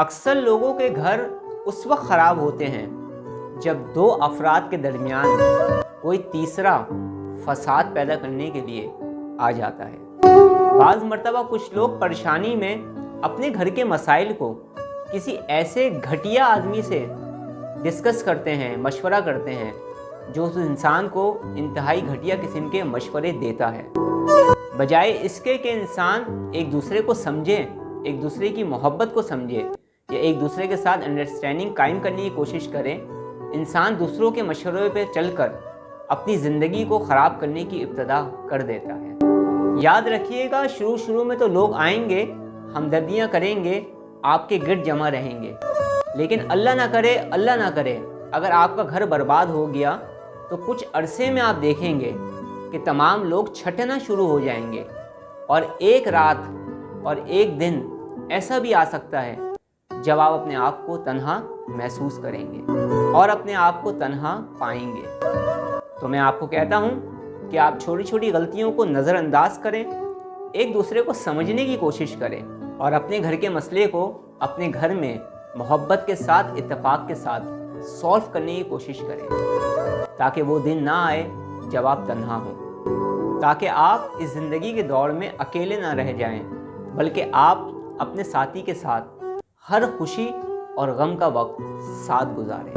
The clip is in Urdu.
اکثر لوگوں کے گھر اس وقت خراب ہوتے ہیں جب دو افراد کے درمیان کوئی تیسرا فساد پیدا کرنے کے لیے آ جاتا ہے۔ بعض مرتبہ کچھ لوگ پریشانی میں اپنے گھر کے مسائل کو کسی ایسے گھٹیا آدمی سے ڈسکس کرتے ہیں، مشورہ کرتے ہیں، جو اس انسان کو انتہائی گھٹیا قسم کے مشورے دیتا ہے۔ بجائے اس کے کہ انسان ایک دوسرے کو سمجھے، ایک دوسرے کی محبت کو سمجھے یا ایک دوسرے کے ساتھ انڈرسٹینڈنگ قائم کرنے کی کوشش کرے، انسان دوسروں کے مشورے پہ چل کر اپنی زندگی کو خراب کرنے کی ابتدا کر دیتا ہے۔ یاد رکھیے گا، شروع میں تو لوگ آئیں گے، ہمدردیاں کریں گے، آپ کے گرد جمع رہیں گے، لیکن اللہ نہ کرے اگر آپ کا گھر برباد ہو گیا تو کچھ عرصے میں آپ دیکھیں گے کہ تمام لوگ چھٹنا شروع ہو جائیں گے، اور ایک رات اور ایک دن ایسا بھی آ سکتا ہے جب آپ اپنے آپ کو تنہا محسوس کریں گے اور اپنے آپ کو تنہا پائیں گے۔ تو میں آپ کو کہتا ہوں کہ آپ چھوٹی چھوٹی غلطیوں کو نظر انداز کریں، ایک دوسرے کو سمجھنے کی کوشش کریں اور اپنے گھر کے مسئلے کو اپنے گھر میں محبت کے ساتھ، اتفاق کے ساتھ سولو کرنے کی کوشش کریں، تاکہ وہ دن نہ آئے جب آپ تنہا ہوں، تاکہ آپ اس زندگی کے دور میں اکیلے نہ رہ جائیں، بلکہ آپ اپنے ساتھی کے ساتھ ہر خوشی اور غم کا وقت ساتھ گزاریں۔